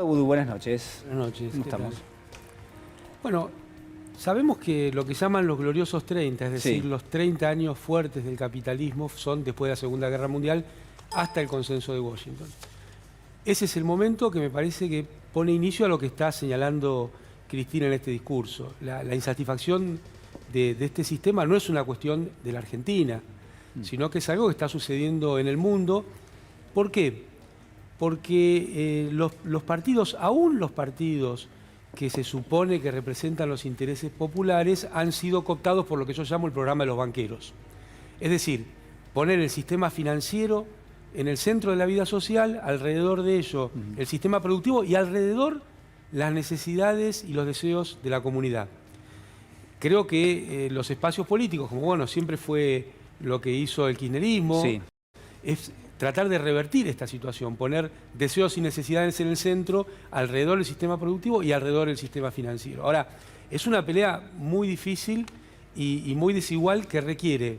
Udu, buenas noches. Buenas noches. ¿Cómo estamos? Bueno, sabemos que lo que llaman los gloriosos 30, es decir, Sí. los 30 años fuertes del capitalismo, son después de la Segunda Guerra Mundial hasta el consenso de Washington. Ese es el momento que me parece que pone inicio a lo que está señalando Cristina en este discurso. La insatisfacción de este sistema no es una cuestión de la Argentina, sino que es algo que está sucediendo en el mundo. ¿Por qué? Porque los partidos, aún los partidos que se supone que representan los intereses populares, han sido cooptados por lo que yo llamo el programa de los banqueros. Es decir, poner el sistema financiero en el centro de la vida social, alrededor de ello el sistema productivo y alrededor las necesidades y los deseos de la comunidad. Creo que los espacios políticos, como bueno, siempre fue lo que hizo el kirchnerismo, Sí. es tratar de revertir esta situación, poner deseos y necesidades en el centro, alrededor del sistema productivo y alrededor del sistema financiero. Ahora, es una pelea muy difícil y muy desigual que requiere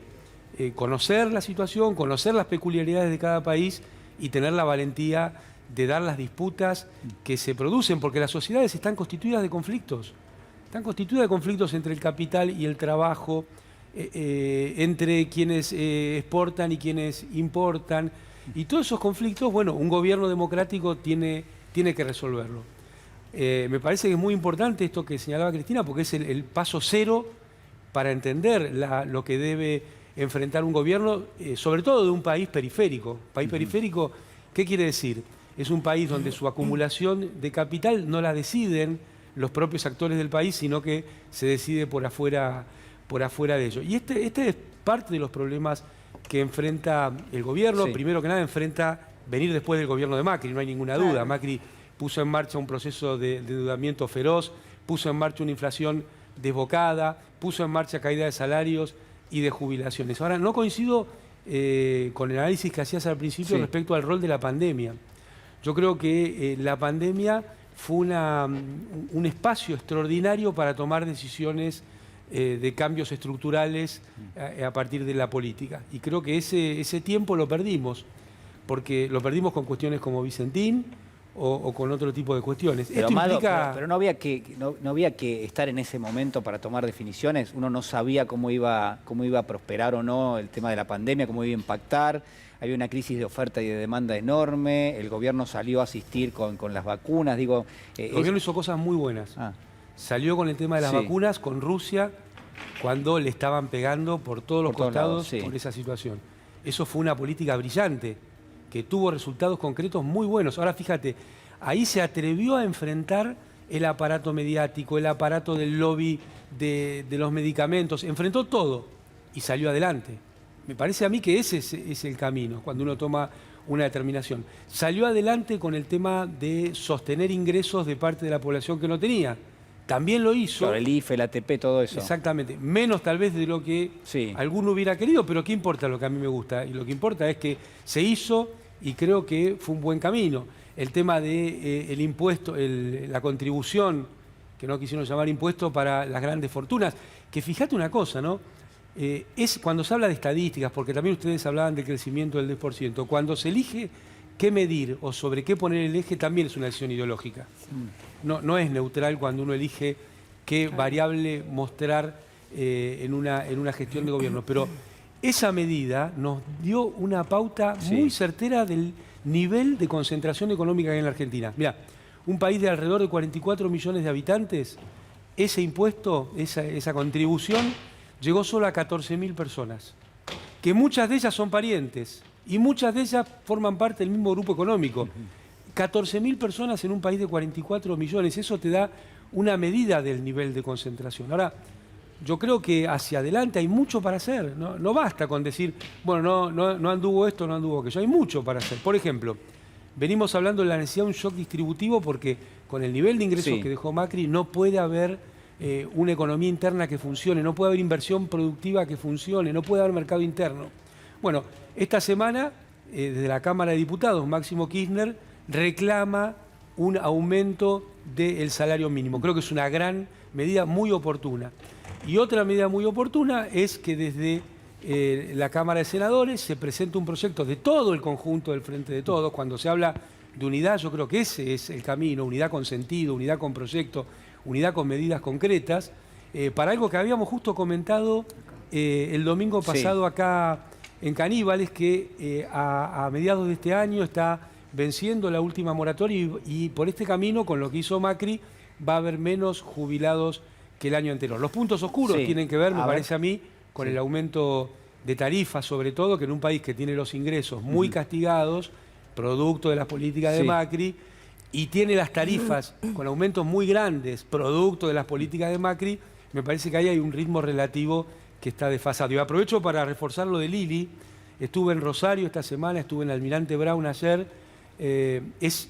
conocer la situación, conocer las peculiaridades de cada país y tener la valentía de dar las disputas que se producen, porque las sociedades están constituidas de conflictos. Están constituidas de conflictos entre el capital y el trabajo, entre quienes exportan y quienes importan. Y todos esos conflictos, bueno, un gobierno democrático tiene que resolverlo. Me parece que es muy importante esto que señalaba Cristina, porque es el paso cero para entender lo que debe enfrentar un gobierno, sobre todo de un país periférico. País periférico, ¿qué quiere decir? Es un país donde su acumulación de capital no la deciden los propios actores del país, sino que se decide por afuera de ello. Y este es parte de los problemas que enfrenta el gobierno. Sí. Primero que nada, enfrenta venir después del gobierno de Macri, no hay ninguna duda. Claro. Macri puso en marcha un proceso de endeudamiento feroz, puso en marcha una inflación desbocada, puso en marcha caída de salarios y de jubilaciones. Ahora, no coincido con el análisis que hacías al principio respecto al rol de la pandemia. Yo creo que la pandemia fue un espacio extraordinario para tomar decisiones de cambios estructurales a partir de la política. Y creo que ese tiempo lo perdimos, porque lo perdimos con cuestiones como Vicentín o con otro tipo de cuestiones. Pero, Esto Amado, implica... pero no había que estar en ese momento para tomar definiciones. Uno no sabía cómo iba a prosperar o no el tema de la pandemia, cómo iba a impactar. Había una crisis de oferta y de demanda enorme. El gobierno salió a asistir con las vacunas. Digo, El gobierno hizo cosas muy buenas. Salió con el tema de las vacunas con Rusia cuando le estaban pegando por todos los costados por esa situación. Eso fue una política brillante que tuvo resultados concretos muy buenos. Ahora fíjate, ahí se atrevió a enfrentar el aparato mediático, el aparato del lobby de los medicamentos, enfrentó todo y salió adelante. Me parece a mí que ese es el camino, cuando uno toma una determinación. Salió adelante con el tema de sostener ingresos de parte de la población que no tenía. También lo hizo. Claro, el IFE, el ATP, todo eso. Exactamente. Menos tal vez de lo que alguno hubiera querido, pero ¿qué importa lo que a mí me gusta? Y lo que importa es que se hizo y creo que fue un buen camino. El tema de el impuesto, la contribución, que no quisieron llamar impuesto para las grandes fortunas, que fíjate una cosa, ¿no? Es cuando se habla de estadísticas, porque también ustedes hablaban del crecimiento del 10%, cuando se elige qué medir o sobre qué poner el eje, también es una decisión ideológica. No es neutral cuando uno elige qué variable mostrar en una gestión de gobierno. Pero esa medida nos dio una pauta muy certera del nivel de concentración económica que hay en la Argentina. Mirá, un país de alrededor de 44 millones de habitantes, ese impuesto, esa contribución, llegó solo a 14.000 personas, que muchas de ellas son parientes y muchas de ellas forman parte del mismo grupo económico. 14.000 personas en un país de 44 millones, eso te da una medida del nivel de concentración. Ahora, yo creo que hacia adelante hay mucho para hacer, no basta con decir, bueno, no anduvo esto, no anduvo aquello, hay mucho para hacer. Por ejemplo, venimos hablando de la necesidad de un shock distributivo porque con el nivel de ingresos que dejó Macri no puede haber una economía interna que funcione, no puede haber inversión productiva que funcione, no puede haber mercado interno. Bueno, esta semana, desde la Cámara de Diputados, Máximo Kirchner reclama un aumento del salario mínimo. Creo que es una gran medida muy oportuna. Y otra medida muy oportuna es que desde la Cámara de Senadores se presenta un proyecto de todo el conjunto del Frente de Todos. Cuando se habla de unidad. Yo creo que ese es el camino, unidad con sentido, unidad con proyecto, unidad con medidas concretas, para algo que habíamos justo comentado el domingo pasado acá en Caníbales, que a mediados de este año está venciendo la última moratoria y por este camino, con lo que hizo Macri, va a haber menos jubilados que el año anterior. Los puntos oscuros tienen que ver, me parece a mí, con el aumento de tarifas, sobre todo, que en un país que tiene los ingresos muy castigados, producto de las políticas de Macri, y tiene las tarifas con aumentos muy grandes, producto de las políticas de Macri, me parece que ahí hay un ritmo relativo que está desfasado. Y aprovecho para reforzar lo de Lili. Estuve en Rosario esta semana, estuve en Almirante Brown ayer. Es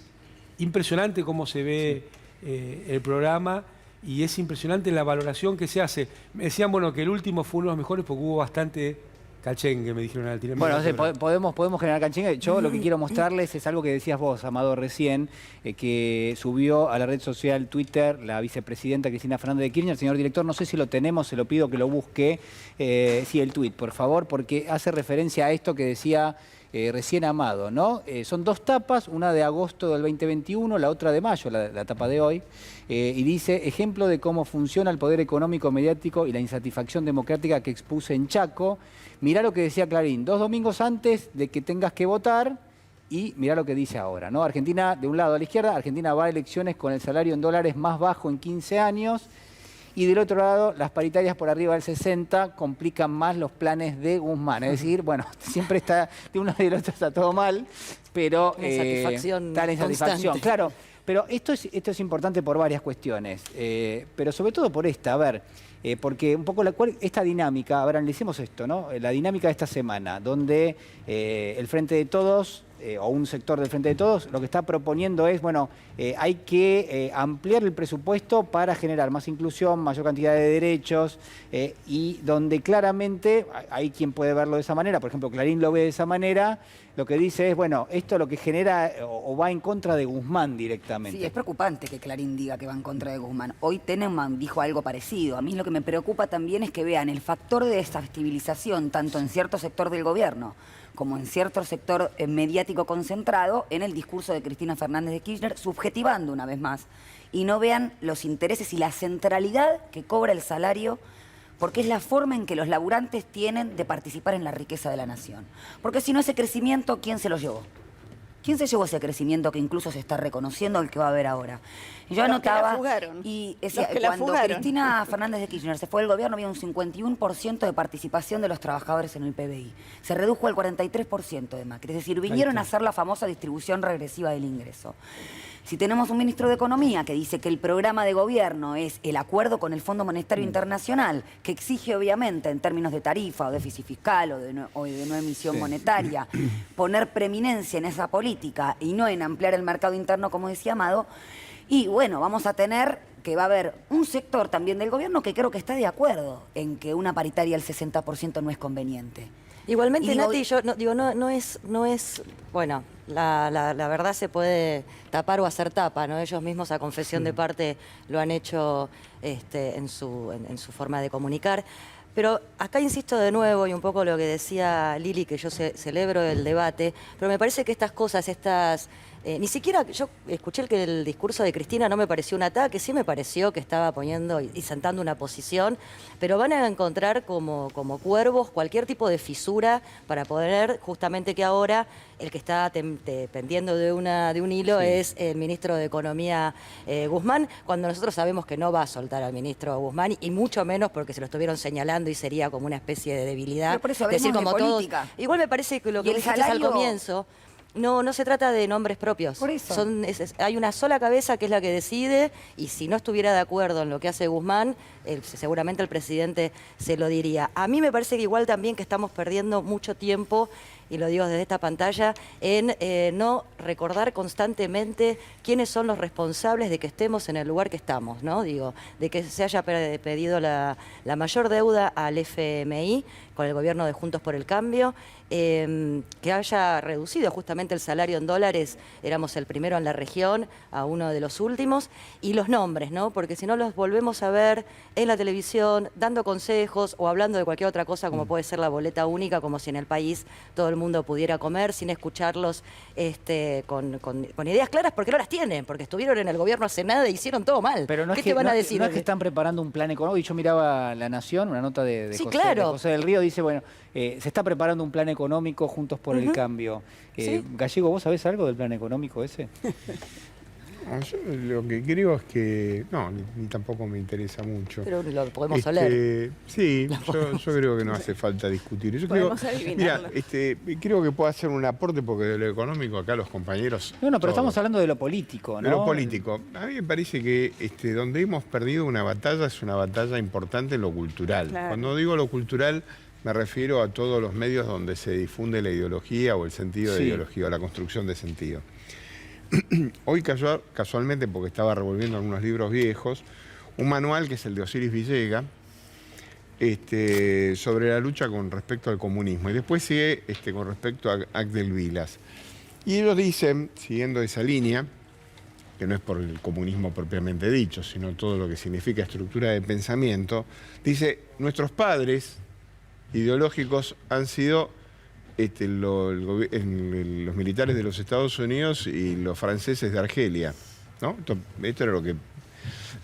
impresionante cómo se ve el programa y es impresionante la valoración que se hace. Me decían, bueno, que el último fue uno de los mejores porque hubo bastante cachengue, me dijeron al tiempo. Bueno, podemos generar cachengue. Yo lo que quiero mostrarles es algo que decías vos, Amado, recién, que subió a la red social Twitter la vicepresidenta Cristina Fernández de Kirchner. Señor director, no sé si lo tenemos, se lo pido que lo busque. Sí, el tuit, por favor, porque hace referencia a esto que decía recién Amado, ¿no? Son dos tapas, una de agosto del 2021, la otra de mayo, la tapa de hoy, y dice, ejemplo de cómo funciona el poder económico, mediático y la insatisfacción democrática que expuse en Chaco. Mirá lo que decía Clarín, 2 domingos antes de que tengas que votar, y mirá lo que dice ahora, ¿no? Argentina, de un lado a la izquierda, Argentina va a elecciones con el salario en dólares más bajo en 15 años, y del otro lado, las paritarias por arriba del 60 complican más los planes de Guzmán. Es decir, bueno, siempre está, de uno y del otro está todo mal, pero está la insatisfacción. Claro, pero esto es importante por varias cuestiones, pero sobre todo por esta, a ver, porque un poco esta dinámica, a ver, analicemos esto, ¿no? La dinámica de esta semana, donde el Frente de Todos, o un sector del Frente de Todos, lo que está proponiendo es, bueno, hay que ampliar el presupuesto para generar más inclusión, mayor cantidad de derechos, y donde claramente, hay quien puede verlo de esa manera, por ejemplo, Clarín lo ve de esa manera, lo que dice es, bueno, esto lo que genera o va en contra de Guzmán directamente. Sí, es preocupante que Clarín diga que va en contra de Guzmán. Hoy Tenenbaum dijo algo parecido. A mí lo que me preocupa también es que vean el factor de desestabilización, tanto en cierto sector del gobierno como en cierto sector mediático concentrado, en el discurso de Cristina Fernández de Kirchner, subjetivando una vez más, y no vean los intereses y la centralidad que cobra el salario, porque es la forma en que los laburantes tienen de participar en la riqueza de la nación. Porque si no, ese crecimiento, ¿quién se lo llevó? ¿Quién se llevó ese crecimiento que incluso se está reconociendo, el que va a haber ahora? Yo anotaba, y decía, cuando Cristina Fernández de Kirchner se fue del gobierno, había un 51% de participación de los trabajadores en el PBI. Se redujo al 43% de Macri. Es decir, vinieron a hacer la famosa distribución regresiva del ingreso. Si tenemos un ministro de Economía que dice que el programa de gobierno es el acuerdo con el Fondo Monetario Internacional, que exige obviamente en términos de tarifa o déficit fiscal o de no emisión monetaria, poner preeminencia en esa política y no en ampliar el mercado interno, como decía Amado, y bueno, vamos a tener que va a haber un sector también del gobierno que creo que está de acuerdo en que una paritaria del 60% no es conveniente. Igualmente, Nati, yo no es, bueno, la verdad se puede tapar o hacer tapa, ¿no? Ellos mismos a confesión de parte lo han hecho en su forma de comunicar. Pero acá insisto de nuevo, y un poco lo que decía Lili, que yo celebro el debate, pero me parece que estas cosas, ni siquiera, yo escuché que el discurso de Cristina no me pareció un ataque, sí me pareció que estaba poniendo y sentando una posición, pero van a encontrar como cuervos cualquier tipo de fisura para poder, justamente que ahora el que está pendiendo de un hilo es el ministro de Economía Guzmán, cuando nosotros sabemos que no va a soltar al ministro Guzmán, y mucho menos porque se lo estuvieron señalando y sería como una especie de debilidad. Pero por eso decir como de política. Todos, igual me parece que lo que dijiste al comienzo, no se trata de nombres propios. Por eso. Hay una sola cabeza que es la que decide, y si no estuviera de acuerdo en lo que hace Guzmán, seguramente el presidente se lo diría. A mí me parece que igual también que estamos perdiendo mucho tiempo, y lo digo desde esta pantalla, en no recordar constantemente quiénes son los responsables de que estemos en el lugar que estamos, ¿no? Digo, de que se haya pedido la mayor deuda al FMI con el gobierno de Juntos por el Cambio, que haya reducido justamente el salario en dólares, éramos el primero en la región a uno de los últimos, y los nombres, ¿no? Porque si no los volvemos a ver en la televisión, dando consejos o hablando de cualquier otra cosa como puede ser la boleta única, como si en el país todo el el mundo pudiera comer, sin escucharlos con ideas claras, porque no las tienen, porque estuvieron en el gobierno hace nada y hicieron todo mal. Pero no ¿Qué es que, te van no a es decir? no es que están preparando un plan económico. Y yo miraba La Nación, una nota de Sí, José, claro. de José del Río, dice, bueno, se está preparando un plan económico Juntos por el Cambio. Sí. Gallego, ¿vos sabés algo del plan económico ese? No, yo lo que creo es que no, ni tampoco me interesa mucho. Pero lo podemos oler. Sí, yo creo que no hace falta discutir. Yo creo, Podemos adivinarlo. mira, creo que puedo hacer un aporte porque de lo económico acá los compañeros. No, pero todos. estamos hablando de lo político, ¿no? De lo político. A mí me parece que donde hemos perdido una batalla es una batalla importante en lo cultural. Claro. Cuando digo lo cultural me refiero a todos los medios donde se difunde la ideología o el sentido de Sí. ideología o la construcción de sentido. Hoy casualmente, porque estaba revolviendo algunos libros viejos, un manual que es el de Osiris Villega, sobre la lucha con respecto al comunismo. Y después sigue con respecto a Axel Vilas. Y ellos dicen, siguiendo esa línea, que no es por el comunismo propiamente dicho, sino todo lo que significa estructura de pensamiento, dice, nuestros padres ideológicos han sido los militares de los Estados Unidos y los franceses de Argelia, ¿no? Esto era lo que...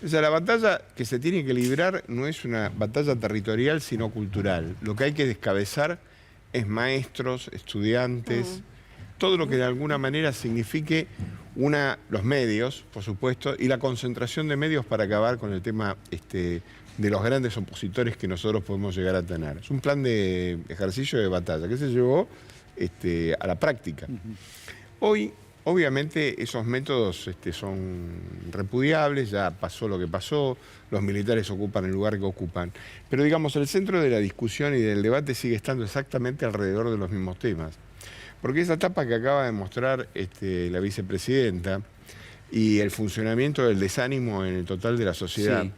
O sea, la batalla que se tiene que librar no es una batalla territorial, sino cultural. Lo que hay que descabezar es maestros, estudiantes, todo lo que de alguna manera signifique los medios, por supuesto, y la concentración de medios para acabar con el tema de los grandes opositores que nosotros podemos llegar a tener. Es un plan de ejercicio de batalla que se llevó a la práctica. Hoy, obviamente, esos métodos son repudiables, ya pasó lo que pasó, los militares ocupan el lugar que ocupan, pero digamos, el centro de la discusión y del debate sigue estando exactamente alrededor de los mismos temas. Porque esa etapa que acaba de mostrar la vicepresidenta y el funcionamiento del desánimo en el total de la sociedad, Sí.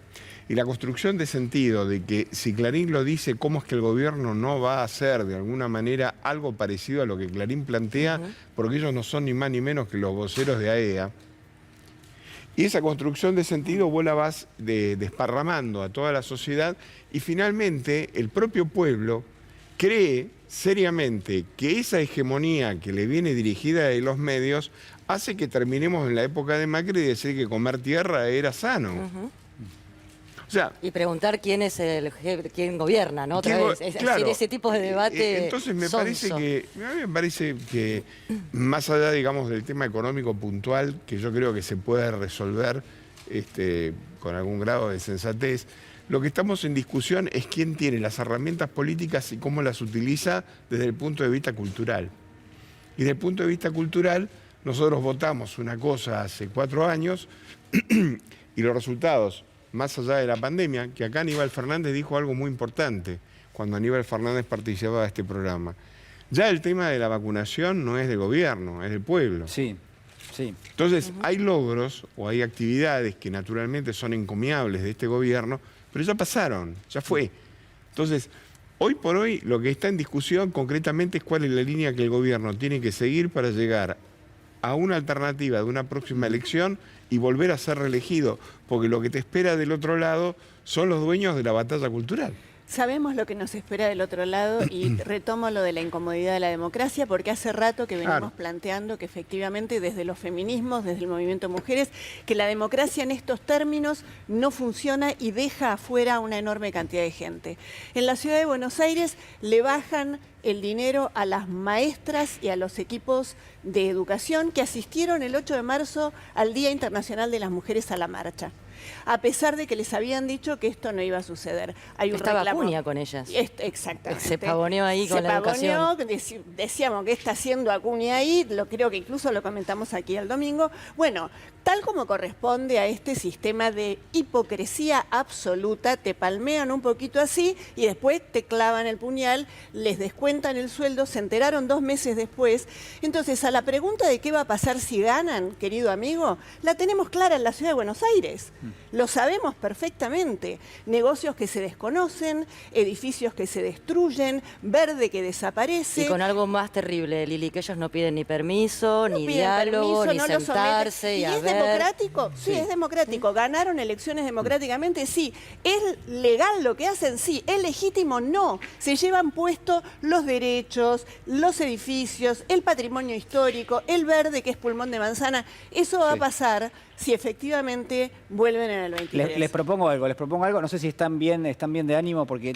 y la construcción de sentido de que si Clarín lo dice, ¿cómo es que el gobierno no va a hacer de alguna manera algo parecido a lo que Clarín plantea? Porque ellos no son ni más ni menos que los voceros de AEA. Y esa construcción de sentido vos la vas desparramando a toda la sociedad y finalmente el propio pueblo cree seriamente que esa hegemonía que le viene dirigida de los medios hace que terminemos en la época de Macri y decir que comer tierra era sano. O sea, Y preguntar quién es quién gobierna, ¿no? Otra vez. Es claro, decir, ese tipo de debate. entonces me parece sonso. a mí me parece que más allá, digamos, del tema económico puntual, que yo creo que se puede resolver con algún grado de sensatez, lo que estamos en discusión es quién tiene las herramientas políticas y cómo las utiliza desde el punto de vista cultural. Y desde el punto de vista cultural, nosotros votamos una cosa hace 4 años y los resultados, más allá de la pandemia, que acá Aníbal Fernández dijo algo muy importante cuando Aníbal Fernández participaba de este programa. Ya el tema de la vacunación no es del gobierno, es del pueblo. Sí, sí. Entonces, hay logros o hay actividades que naturalmente son encomiables de este gobierno, pero ya pasaron, ya fue. Entonces, hoy por hoy lo que está en discusión concretamente es cuál es la línea que el gobierno tiene que seguir para llegar a una alternativa de una próxima elección y volver a ser reelegido, porque lo que te espera del otro lado son los dueños de la batalla cultural. Sabemos lo que nos espera del otro lado y retomo lo de la incomodidad de la democracia porque hace rato que venimos Claro. planteando que efectivamente desde los feminismos, desde el movimiento mujeres, que la democracia en estos términos no funciona y deja afuera una enorme cantidad de gente. En la ciudad de Buenos Aires le bajan el dinero a las maestras y a los equipos de educación que asistieron el 8 de marzo al Día Internacional de las Mujeres a la marcha, a pesar de que les habían dicho que esto no iba a suceder. Hay un Estaba reclamo. Acuña con ellas. Exactamente. Se pavoneó ahí con Se la pavoneó, educación. decíamos que está haciendo Acuña ahí, creo que incluso lo comentamos aquí el domingo. Bueno, tal como corresponde a este sistema de hipocresía absoluta, te palmean un poquito así y después te clavan el puñal, les descuentan el sueldo, se enteraron 2 meses después. Entonces, a la pregunta de qué va a pasar si ganan, querido amigo, la tenemos clara en la ciudad de Buenos Aires. Lo sabemos perfectamente. Negocios que se desconocen, edificios que se destruyen, verde que desaparece. Y con algo más terrible, Lili, que ellos no piden ni permiso, No ni piden diálogo, permiso, ni no lo someten. sentarse y Y a es de democrático? Sí, es democrático. ¿Ganaron elecciones democráticamente? Sí. ¿Es legal lo que hacen? Sí. ¿Es legítimo? No. Se llevan puestos los derechos, los edificios, el patrimonio histórico, el verde, que es pulmón de manzana. Eso va a pasar si efectivamente vuelven en el 23. Les propongo algo, no sé si están bien de ánimo, porque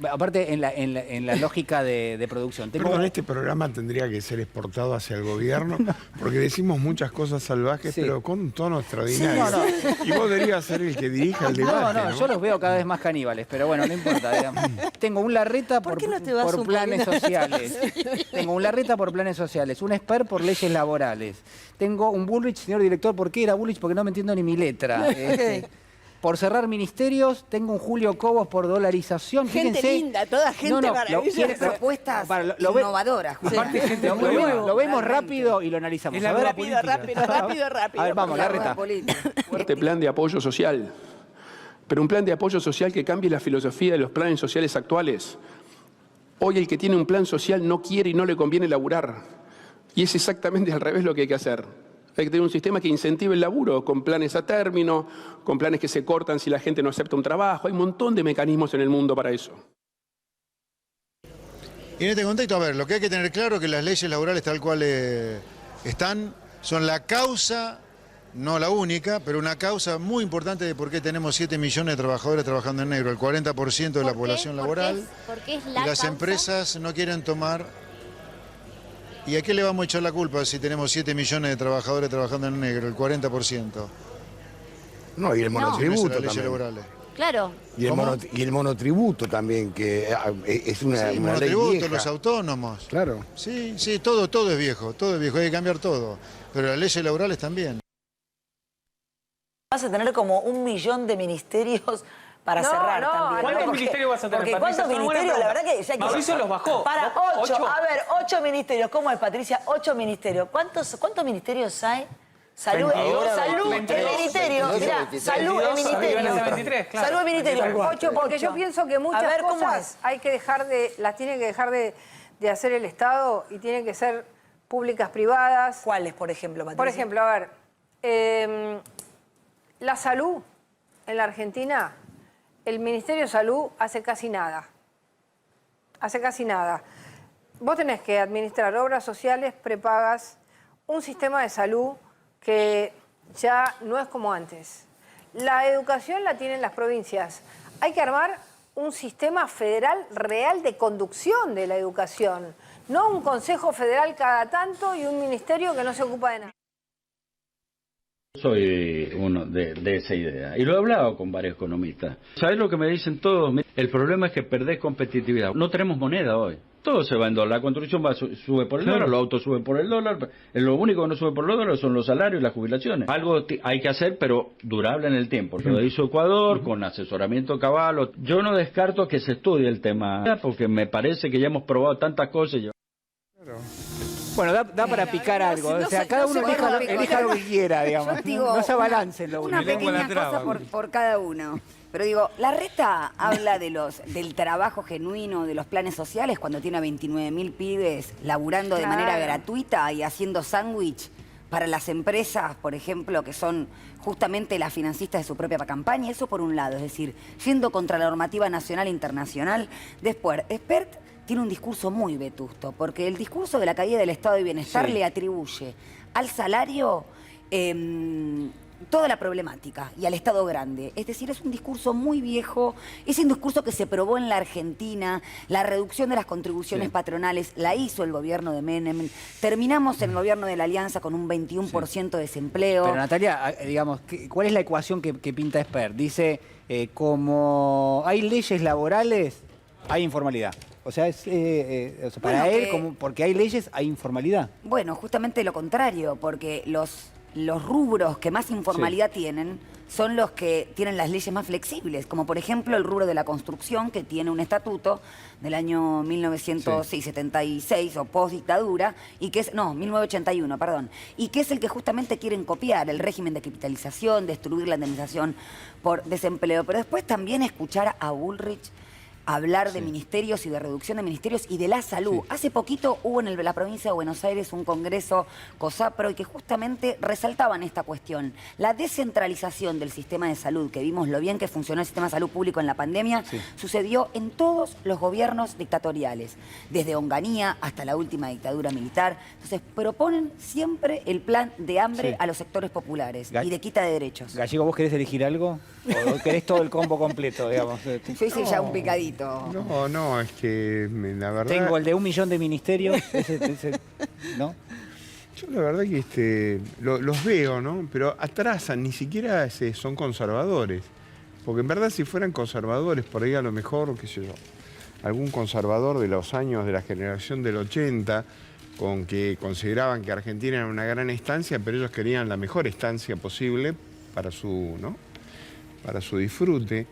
aparte en la lógica de producción. Perdón, este programa tendría que ser exportado hacia el gobierno, porque decimos muchas cosas salvajes, pero con un tono extraordinario. Y vos deberías ser el que dirija el debate. No, yo los veo cada vez más caníbales, pero bueno, no importa. Digamos. Tengo un Larreta por planes sociales. Tengo un Larreta por planes sociales, un Esper por leyes laborales. Tengo un Bullrich, señor director. ¿Por qué era Bullrich? Porque no me entiendo ni mi letra. Por cerrar ministerios, tengo un Julio Cobos por dolarización. Gente linda, toda gente maravillosa. Propuestas innovadoras. Lo vemos rápido y lo analizamos. Rápido. A ver, vamos, Larreta. Fuerte plan de apoyo social. Pero un plan de apoyo social que cambie la filosofía de los planes sociales actuales. Hoy el que tiene un plan social no quiere y no le conviene laburar. Y es exactamente al revés lo que hay que hacer. Hay que tener un sistema que incentive el laburo, con planes a término, con planes que se cortan si la gente no acepta un trabajo. Hay un montón de mecanismos en el mundo para eso. Y en este contexto, a ver, lo que hay que tener claro es que las leyes laborales tal cual están, son la causa, no la única, pero una causa muy importante de por qué tenemos 7 millones de trabajadores trabajando en negro, el 40% de la población laboral. Porque es y las causa. Empresas no quieren tomar... ¿Y a qué le vamos a echar la culpa si tenemos 7 millones de trabajadores trabajando en negro, el 40%? No, y el monotributo también. Laborales. Claro. Y el monotributo también, que es una el ley monotributo, vieja. los autónomos. Claro. Sí, todo es viejo, hay que cambiar todo. Pero las leyes laborales también. Vas a tener como 1 millón de ministerios para cerrar también. ¿Cuántos ministerios vas a tener, Porque Patricia? ¿cuántos ministerios? La verdad que... Mauricio los bajó. Para 8. A ver, 8 ministerios. ¿Cómo es, Patricia? 8 ministerios. ¿Cuántos ministerios hay? Salud es ministerio. Mirá, salud es ministerio. Salud es ministerio. 8, porque yo pienso que muchas cosas hay que las tiene que dejar de hacer el Estado y tienen que ser públicas privadas. ¿Cuáles, por ejemplo, Patricia? Por ejemplo, a ver, la salud en la Argentina, el Ministerio de Salud hace casi nada. Hace casi nada. Vos tenés que administrar obras sociales, prepagas, un sistema de salud que ya no es como antes. La educación la tienen las provincias. Hay que armar un sistema federal real de conducción de la educación, no un consejo federal cada tanto y un ministerio que no se ocupa de nada. Soy uno de esa idea y lo he hablado con varios economistas. ¿Sabés lo que me dicen todos? El problema es que perdés competitividad. No tenemos moneda hoy. Todo se va en dólar. La construcción sube por el dólar, los autos suben por el dólar. Lo único que no sube por los dólares son los salarios y las jubilaciones. Algo hay que hacer, pero durable en el tiempo. Lo hizo Ecuador con asesoramiento cabal. Yo no descarto que se estudie el tema, porque me parece que ya hemos probado tantas cosas. Bueno, da para picar algo. O sea, cada uno elija lo que quiera, digamos. Yo digo, no se abalancen. Una pequeña cosa por cada uno. Pero digo, Larreta habla del trabajo genuino de los planes sociales cuando tiene a 29.000 pibes laburando de manera gratuita y haciendo sándwich para las empresas, por ejemplo, que son justamente las financistas de su propia campaña. Eso por un lado, es decir, yendo contra la normativa nacional e internacional. Después, Espert tiene un discurso muy vetusto, porque el discurso de la caída del estado de bienestar le atribuye al salario toda la problemática y al Estado grande. Es decir, es un discurso muy viejo, es un discurso que se probó en la Argentina, la reducción de las contribuciones patronales la hizo el gobierno de Menem, terminamos en el gobierno de la Alianza con un 21% de desempleo. Pero Natalia, digamos, ¿cuál es la ecuación que pinta Espert? Dice, como hay leyes laborales, hay informalidad. O sea, para él, porque hay leyes, hay informalidad. Bueno, justamente lo contrario, porque los rubros que más informalidad tienen son los que tienen las leyes más flexibles, como por ejemplo el rubro de la construcción, que tiene un estatuto del año 1976 o post-dictadura, y que es, no, 1981, perdón, y que es el que justamente quieren copiar, el régimen de capitalización, destruir la indemnización por desempleo. Pero después también escuchar a Bullrich hablar de ministerios y de reducción de ministerios y de la salud. Sí. Hace poquito hubo en la provincia de Buenos Aires un congreso COSAPRO y que justamente resaltaban esta cuestión. La descentralización del sistema de salud, que vimos lo bien que funcionó el sistema de salud público en la pandemia, sucedió en todos los gobiernos dictatoriales, desde Onganía hasta la última dictadura militar. Entonces proponen siempre el plan de hambre a los sectores populares y de quita de derechos. Gallego, ¿vos querés elegir algo? ¿O querés todo el combo completo, digamos? Yo hice ya un picadito. No, es que la verdad... Tengo el de 1 millón de ministerios, ¿no? Yo la verdad que los veo, ¿no? Pero atrasan, ni siquiera son conservadores. Porque en verdad si fueran conservadores, por ahí a lo mejor, qué sé yo, algún conservador de los años de la generación del 80, con que consideraban que Argentina era una gran estancia, pero ellos querían la mejor estancia posible para su, ¿no? Para su disfrute.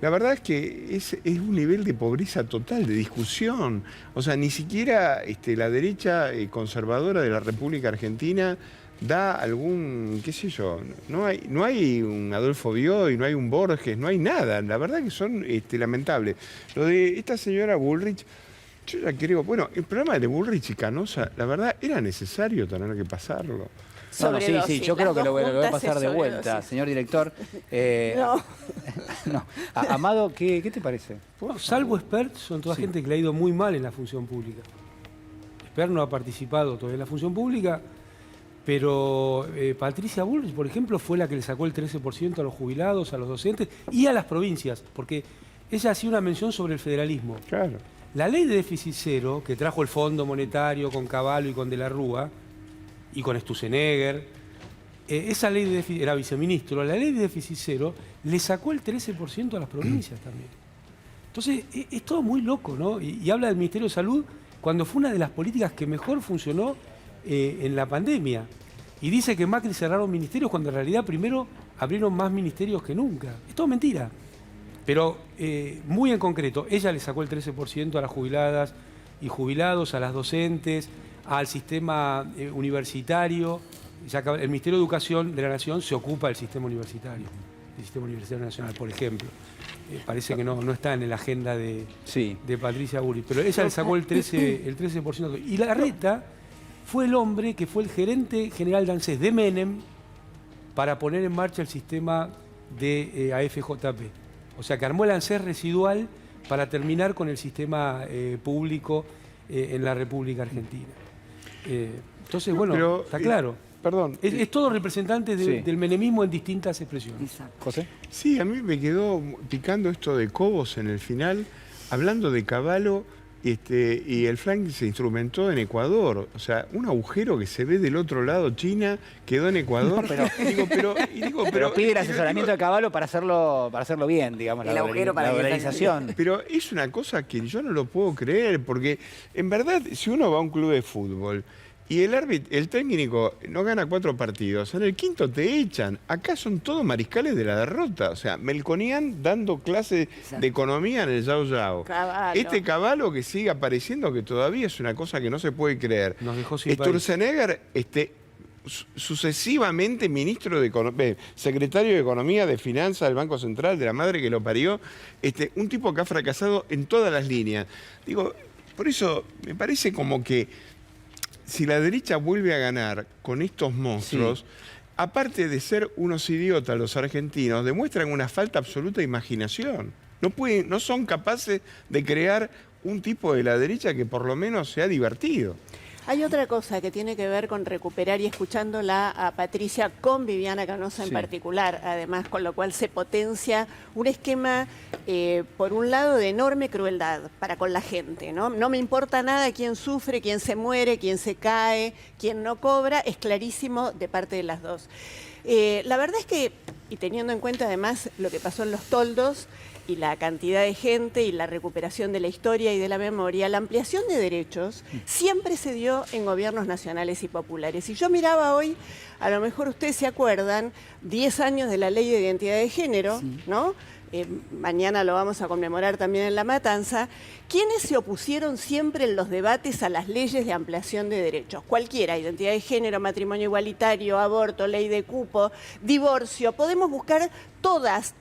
La verdad es que es un nivel de pobreza total, de discusión. O sea, ni siquiera la derecha conservadora de la República Argentina da algún, qué sé yo, no hay un Adolfo Bioy, no hay un Borges, no hay nada. La verdad que son lamentables. Lo de esta señora Bullrich, yo ya creo, bueno, el programa de Bullrich y Canosa, la verdad, era necesario tener que pasarlo. Sí, yo creo que lo voy a pasar de vuelta, señor director. No. Amado, ¿qué te parece? Bueno, salvo Espert, son toda gente que le ha ido muy mal en la función pública. Espert no ha participado todavía en la función pública, pero Patricia Bullrich, por ejemplo, fue la que le sacó el 13% a los jubilados, a los docentes y a las provincias, porque ella hacía una mención sobre el federalismo. Claro. La ley de déficit cero, que trajo el Fondo Monetario con Cavallo y con De la Rúa, y con Sturzenegger, esa ley de déficit, era viceministro, la ley de déficit cero le sacó el 13% a las provincias también. Entonces, es todo muy loco, ¿no? Y habla del Ministerio de Salud cuando fue una de las políticas que mejor funcionó en la pandemia. Y dice que Macri cerraron ministerios cuando en realidad primero abrieron más ministerios que nunca. Es todo mentira. Pero muy en concreto, ella le sacó el 13% a las jubiladas y jubilados, a las docentes, al sistema universitario. Ya el Ministerio de Educación de la Nación se ocupa del sistema universitario nacional, por ejemplo. Parece que no está en la agenda de Patricia Bullrich, pero ella le sacó el 13%. Y Larreta fue el hombre que fue el gerente general de ANSES de Menem para poner en marcha el sistema de AFJP. O sea, que armó el ANSES residual para terminar con el sistema público en la República Argentina. Entonces, bueno, pero, está claro. Perdón. Es todo representante del menemismo en distintas expresiones. Exacto. ¿José? Sí, a mí me quedó picando esto de Cobos en el final, hablando de Cavallo, y el flank se instrumentó en Ecuador. O sea, un agujero que se ve del otro lado, China, quedó en Ecuador. No, pero pide el asesoramiento de Cavallo para hacerlo bien, digamos, el agujero para la organización. Pero es una cosa que yo no lo puedo creer, porque en verdad, si uno va a un club de fútbol y el técnico no gana 4 partidos, en el quinto te echan. Acá son todos mariscales de la derrota. O sea, Melconian dando clases de economía en el Yao Yao. Este Cavallo que sigue apareciendo, que todavía es una cosa que no se puede creer. Nos dejó sin Sturzenegger, sucesivamente ministro de Economía, secretario de Economía, de Finanzas del Banco Central, de la madre que lo parió, un tipo que ha fracasado en todas las líneas. Digo, por eso me parece como que si la derecha vuelve a ganar con estos monstruos, aparte de ser unos idiotas los argentinos, demuestran una falta absoluta de imaginación. No son capaces de crear un tipo de la derecha que por lo menos sea divertido. Hay otra cosa que tiene que ver con recuperar, y escuchándola a Patricia con Viviana Canosa en particular, además, con lo cual se potencia un esquema, por un lado, de enorme crueldad para con la gente, ¿no? No me importa nada quién sufre, quién se muere, quién se cae, quién no cobra, es clarísimo de parte de las dos. La verdad es que, y teniendo en cuenta además lo que pasó en Los Toldos, y la cantidad de gente y la recuperación de la historia y de la memoria, la ampliación de derechos siempre se dio en gobiernos nacionales y populares. Y yo miraba hoy, a lo mejor ustedes se acuerdan, 10 años de la Ley de Identidad de Género, ¿no? Mañana lo vamos a conmemorar también en La Matanza. ¿Quiénes se opusieron siempre en los debates a las leyes de ampliación de derechos? Cualquiera, identidad de género, matrimonio igualitario, aborto, ley de cupo, divorcio. Podemos buscar todas,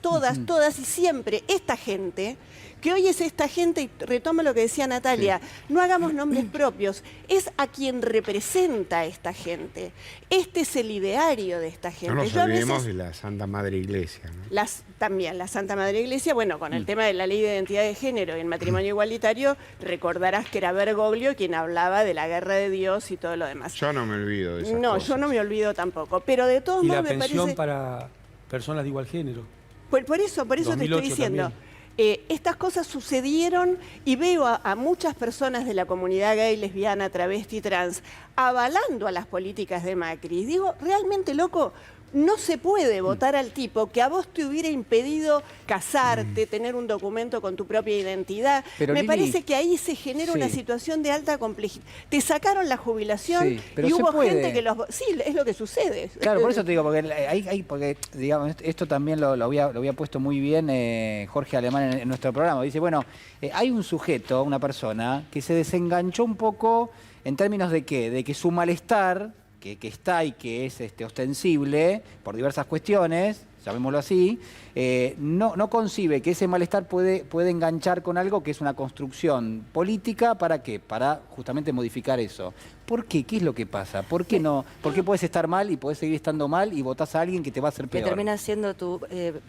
y siempre esta gente, que hoy es esta gente, y retomo lo que decía Natalia, no hagamos nombres propios, es a quien representa esta gente. Este es el ideario de esta gente. No nos olvidemos de la Santa Madre Iglesia, ¿no? También la Santa Madre Iglesia, bueno, con el tema de la ley de identidad de género y el matrimonio igualitario, recordarás que era Bergoglio quien hablaba de la guerra de Dios y todo lo demás. Yo no me olvido de esas No, cosas. yo no me olvido tampoco, pero de todos modos me parece... Y la pensión para personas de igual género. Por eso te estoy diciendo. Estas cosas sucedieron y veo a muchas personas de la comunidad gay, lesbiana, travesti, trans, avalando a las políticas de Macri. Digo, realmente, loco, no se puede votar al tipo que a vos te hubiera impedido casarte, tener un documento con tu propia identidad. Pero, me Lili, parece que ahí se genera una situación de alta complejidad. Te sacaron la jubilación y hubo gente que los... Sí, es lo que sucede. Claro, por eso te digo, porque digamos, esto también lo había puesto muy bien Jorge Alemán en nuestro programa. Dice, bueno, hay un sujeto, una persona, que se desenganchó un poco en términos de ¿qué? De que su malestar, que está y que es ostensible por diversas cuestiones, llamémoslo así, no concibe que ese malestar puede enganchar con algo que es una construcción política. ¿Para qué? Para justamente modificar eso. ¿Por qué? ¿Qué es lo que pasa? ¿Por qué no? ¿Por qué puedes estar mal y podés seguir estando mal y votás a alguien que te va a hacer peor? Que termina siendo tu...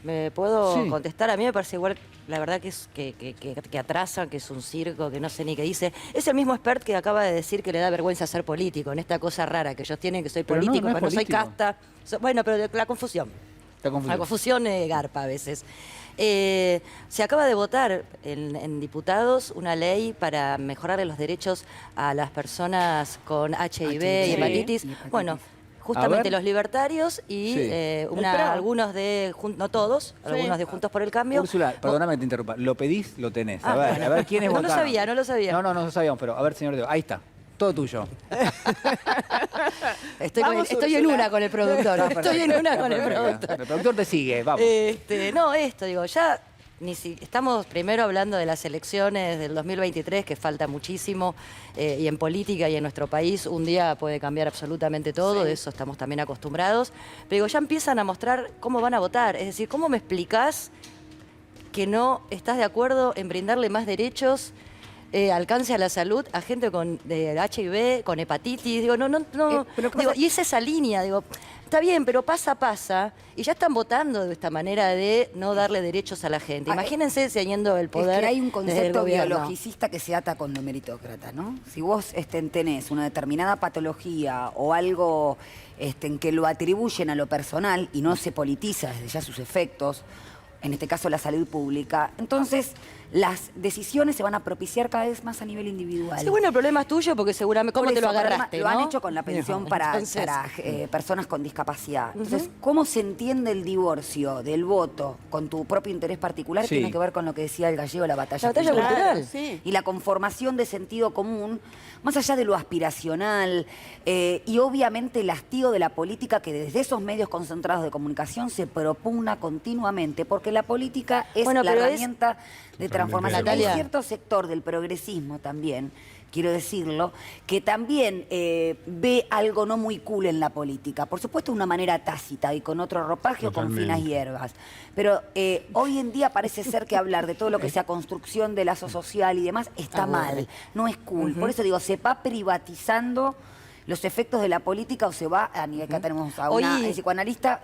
¿Me puedo contestar? A mí me parece igual, la verdad que atrasan, que es un circo, que no sé ni qué dice. Es el mismo expert que acaba de decir que le da vergüenza ser político, en esta cosa rara que ellos tienen, que soy político, pero no soy casta. Bueno, pero la confusión. La confusión garpa a veces. Se acaba de votar en diputados una ley para mejorarle los derechos a las personas con HIV y hepatitis. Bueno, justamente los libertarios y algunos de, no todos, algunos de Juntos por el Cambio. Úrsula, perdóname que te interrumpa. Lo pedís, lo tenés. A ver quiénes votaron. No lo sabía. No lo sabíamos, pero a ver, señor Diego, ahí está. Todo tuyo. Estoy en una con el productor. Estoy en una con el productor. El productor te sigue, vamos. Ya estamos primero hablando de las elecciones del 2023, que falta muchísimo, y en política y en nuestro país un día puede cambiar absolutamente todo, de eso estamos también acostumbrados. Pero ya empiezan a mostrar cómo van a votar. Es decir, ¿cómo me explicás que no estás de acuerdo en brindarle más derechos, alcance a la salud a gente con HIV, con hepatitis? Y es esa línea, está bien, pero pasa, y ya están votando de esta manera de no darle derechos a la gente. Imagínense teniendo el poder. Es que hay un concepto biologicista que se ata con lo meritócrata, ¿no? Si vos tenés una determinada patología o algo en que lo atribuyen a lo personal y no se politiza desde ya sus efectos, en este caso la salud pública, entonces las decisiones se van a propiciar cada vez más a nivel individual. Sí, bueno, el problema es tuyo porque seguramente ¿cómo te lo agarraste? Lo han hecho con la pensión para personas con discapacidad. Entonces, ¿cómo se entiende el divorcio del voto con tu propio interés particular? Tiene que ver con lo que decía el Gallego, la batalla cultural. Y la conformación de sentido común, más allá de lo aspiracional, y obviamente el hastío de la política que desde esos medios concentrados de comunicación se propugna continuamente, porque la política es la herramienta de transformación. Hay cierto sector del progresismo también, quiero decirlo, que también ve algo no muy cool en la política. Por supuesto, de una manera tácita y con otro ropaje o con finas hierbas. Pero hoy en día parece ser que hablar de todo lo que sea construcción de lazo social y demás está mal, no es cool. Por eso digo, se va privatizando los efectos de la política o se va, acá tenemos a una psicoanalista,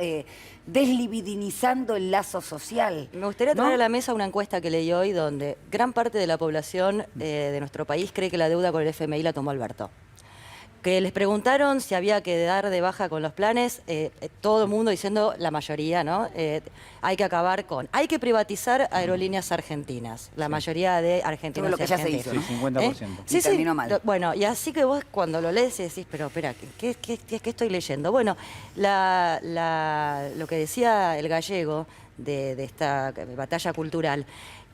deslibidinizando el lazo social. Me gustaría traer a la mesa una encuesta que leí hoy donde gran parte de la población de nuestro país cree que la deuda con el FMI la tomó Alberto. Que les preguntaron si había que dar de baja con los planes, todo el mundo diciendo, la mayoría, ¿no? Hay que acabar con... Hay que privatizar Aerolíneas Argentinas. La mayoría de argentinos todo lo que ya se hizo, ¿no? 50%. Sí, terminó mal. Bueno, y así que vos cuando lo lees decís, pero espera, ¿qué estoy leyendo? Bueno, lo que decía el Gallego de esta batalla cultural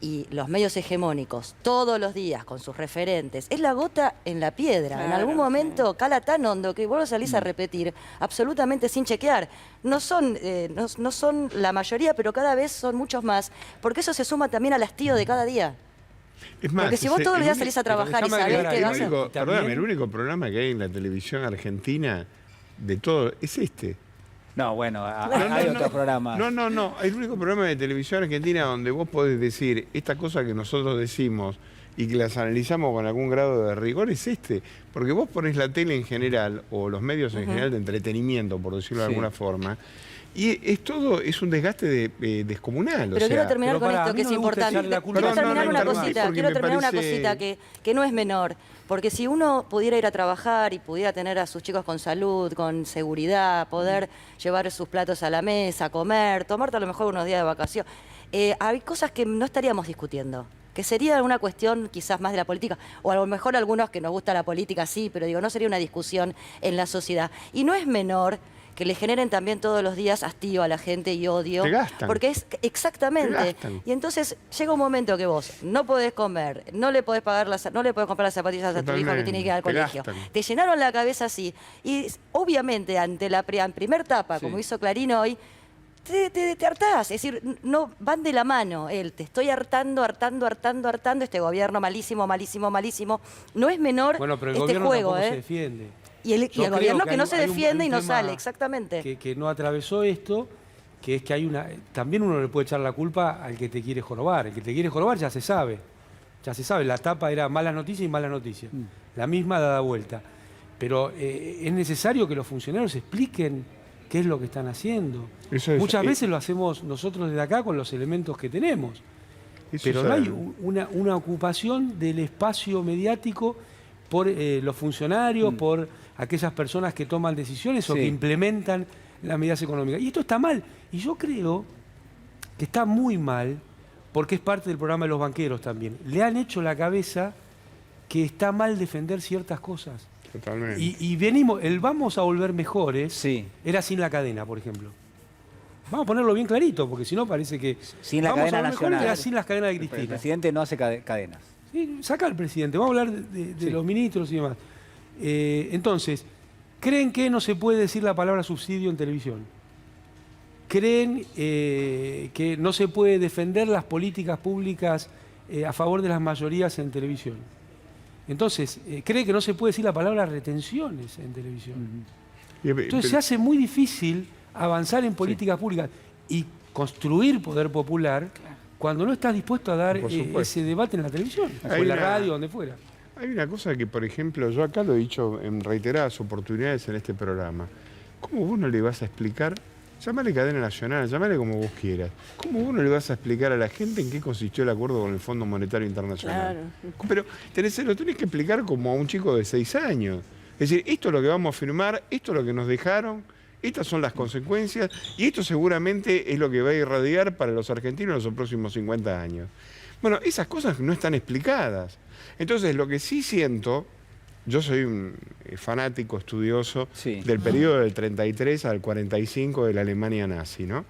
y los medios hegemónicos todos los días con sus referentes, es la gota en la piedra. Claro, en algún momento cala tan hondo que vos lo salís a repetir absolutamente sin chequear. No son la mayoría, pero cada vez son muchos más, porque eso se suma también al hastío de cada día. Es más, porque si vos todos los días salís a trabajar y sabés que vas a... Perdóname, el único programa que hay en la televisión argentina de todo es este. No, bueno, hay otros programas. No. El único programa de televisión argentina donde vos podés decir esta cosa que nosotros decimos y que las analizamos con algún grado de rigor es este. Porque vos ponés la tele en general, o los medios en general de entretenimiento, por decirlo de alguna forma, y es un desgaste descomunal. Pero quiero terminar con esto, que es importante. Quiero terminar una cosita que no es menor. Porque si uno pudiera ir a trabajar y pudiera tener a sus chicos con salud, con seguridad, poder llevar sus platos a la mesa, comer, tomarte a lo mejor unos días de vacación, hay cosas que no estaríamos discutiendo. Que sería una cuestión quizás más de la política, o a lo mejor algunos que nos gusta la política sí, pero digo, no sería una discusión en la sociedad. Y no es menor que le generen también todos los días hastío a la gente y odio. Te gastan. Porque es exactamente. Y entonces llega un momento que vos no podés comer, no le podés comprar las zapatillas a tu hijo que tiene que ir al colegio. Te llenaron la cabeza así. Y obviamente ante la primer tapa, como hizo Clarín hoy, te hartás, es decir, no van de la mano. Te estoy hartando, este gobierno malísimo. No es menor bueno, pero el este gobierno juego, tampoco se defiende. Y el gobierno que no se defiende y no sale, exactamente. Que no atravesó esto, que es que hay una... También uno le puede echar la culpa al que te quiere jorobar. El que te quiere jorobar ya se sabe. La tapa era malas noticias y malas noticias. La misma dada vuelta. Pero es necesario que los funcionarios expliquen qué es lo que están haciendo. Muchas veces lo hacemos nosotros desde acá con los elementos que tenemos. Pero no hay una ocupación del espacio mediático por los funcionarios, por aquellas personas que toman decisiones o que implementan las medidas económicas. Y esto está mal. Y yo creo que está muy mal, porque es parte del programa de los banqueros también. Le han hecho la cabeza que está mal defender ciertas cosas. Totalmente. Y venimos, el vamos a volver mejores era sin la cadena, por ejemplo. Vamos a ponerlo bien clarito, porque si no parece que... Sin la cadena nacional. Era sin las cadenas de Cristina. El presidente no hace cadenas. Sí, saca al presidente. Vamos a hablar de los ministros y demás. Entonces, ¿creen que no se puede decir la palabra subsidio en televisión? ¿Creen que no se puede defender las políticas públicas a favor de las mayorías en televisión? Entonces, ¿creen que no se puede decir la palabra retenciones en televisión? Entonces se hace muy difícil avanzar en políticas públicas y construir poder popular cuando no estás dispuesto a dar ese debate en la televisión, o en la radio, donde fuera. Hay una cosa que, por ejemplo, yo acá lo he dicho en reiteradas oportunidades en este programa. ¿Cómo vos no le vas a explicar? Llámale cadena nacional, llámale como vos quieras. ¿Cómo vos no le vas a explicar a la gente en qué consistió el acuerdo con el Fondo Monetario Internacional? Claro. Pero lo tenés que explicar como a un chico de 6 años. Es decir, esto es lo que vamos a firmar, esto es lo que nos dejaron, estas son las consecuencias y esto seguramente es lo que va a irradiar para los argentinos en los próximos 50 años. Bueno, esas cosas no están explicadas. Entonces, lo que sí siento, yo soy un fanático, estudioso del periodo del 33 al 45 de la Alemania nazi, ¿no?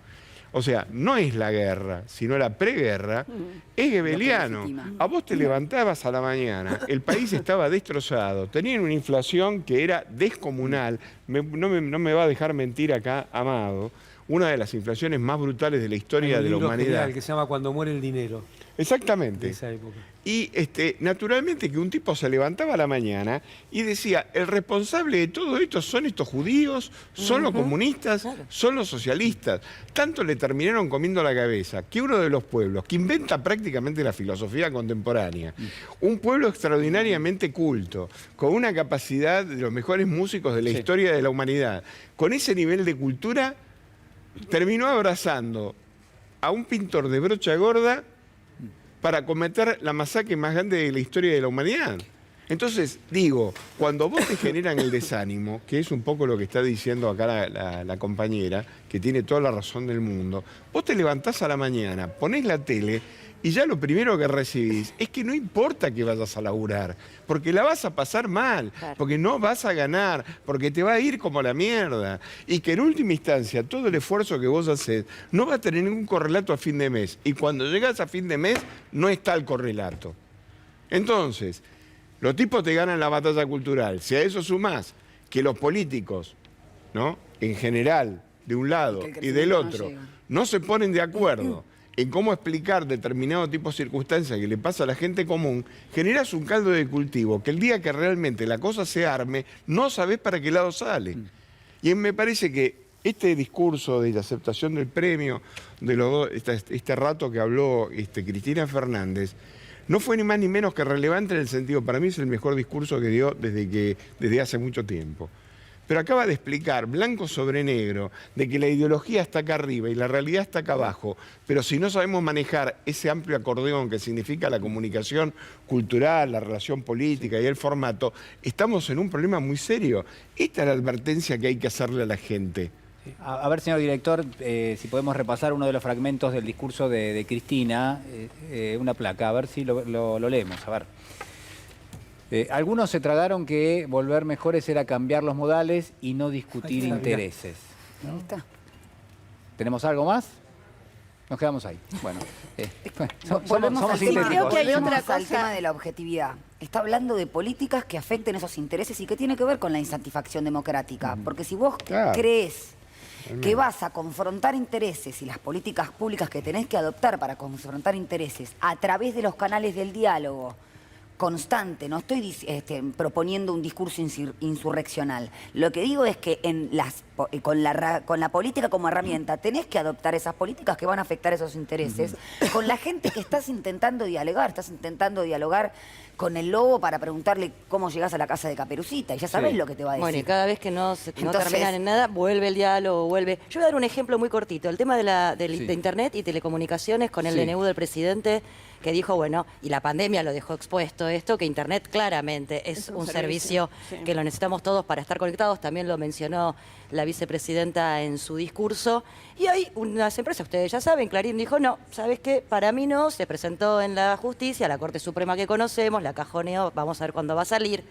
O sea, no es la guerra, sino la preguerra, es gebeliano. A vos te levantabas a la mañana, el país estaba destrozado, tenían una inflación que era descomunal, no me va a dejar mentir acá, Amado, una de las inflaciones más brutales de la historia de la humanidad. Genial, que se llama Cuando muere el dinero. Exactamente. De esa época. Y naturalmente que un tipo se levantaba a la mañana y decía, el responsable de todo esto son estos judíos, son los comunistas, son los socialistas. Tanto le terminaron comiendo la cabeza que uno de los pueblos que inventa prácticamente la filosofía contemporánea, un pueblo extraordinariamente culto, con una capacidad de los mejores músicos de la historia de la humanidad, con ese nivel de cultura, terminó abrazando a un pintor de brocha gorda para cometer la masacre más grande de la historia de la humanidad. Entonces, digo, cuando vos te generan el desánimo, que es un poco lo que está diciendo acá la compañera, que tiene toda la razón del mundo, vos te levantás a la mañana, ponés la tele y ya lo primero que recibís es que no importa que vayas a laburar, porque la vas a pasar mal, porque no vas a ganar, porque te va a ir como la mierda. Y que en última instancia todo el esfuerzo que vos haces no va a tener ningún correlato a fin de mes. Y cuando llegas a fin de mes no está el correlato. Entonces, los tipos te ganan la batalla cultural. Si a eso sumás que los políticos, ¿no?, en general, de un lado y del otro, no se ponen de acuerdo en cómo explicar determinado tipo de circunstancias que le pasa a la gente común, generas un caldo de cultivo que el día que realmente la cosa se arme, no sabés para qué lado sale. Y me parece que este discurso de la aceptación del premio, de los dos, este rato que habló Cristina Fernández, no fue ni más ni menos que relevante en el sentido, para mí es el mejor discurso que dio desde hace mucho tiempo. Pero acaba de explicar, blanco sobre negro, de que la ideología está acá arriba y la realidad está acá abajo. Pero si no sabemos manejar ese amplio acordeón que significa la comunicación cultural, la relación política y el formato, estamos en un problema muy serio. Esta es la advertencia que hay que hacerle a la gente. A ver, señor director, si podemos repasar uno de los fragmentos del discurso de Cristina, una placa, a ver si lo leemos, a ver. Algunos se tragaron que volver mejores era cambiar los modales y no discutir intereses. Ahí está. ¿Tenemos algo más? Nos quedamos ahí. Bueno, volvemos somos al tema. sintéticos. Creo que hay otra cosa al tema de la objetividad. Está hablando de políticas que afecten esos intereses y que tiene que ver con la insatisfacción democrática. Porque si vos crees que vas a confrontar intereses y las políticas públicas que tenés que adoptar para confrontar intereses a través de los canales del diálogo constante, no estoy proponiendo un discurso insurreccional. Lo que digo es que con la política como herramienta tenés que adoptar esas políticas que van a afectar esos intereses con la gente que estás intentando dialogar con el lobo para preguntarle cómo llegás a la casa de Caperucita y ya sabés lo que te va a decir. Bueno, y cada vez que no terminan en nada, vuelve el diálogo, vuelve. Yo voy a dar un ejemplo muy cortito, el tema de Internet y telecomunicaciones con el DNU del presidente, que dijo, bueno, y la pandemia lo dejó expuesto esto, que Internet claramente es un servicio que lo necesitamos todos para estar conectados, también lo mencionó la vicepresidenta en su discurso, y hay unas empresas, ustedes ya saben, Clarín dijo, no, ¿sabes qué? Para mí no, se presentó en la justicia, la Corte Suprema que conocemos, la cajoneó, vamos a ver cuándo va a salir.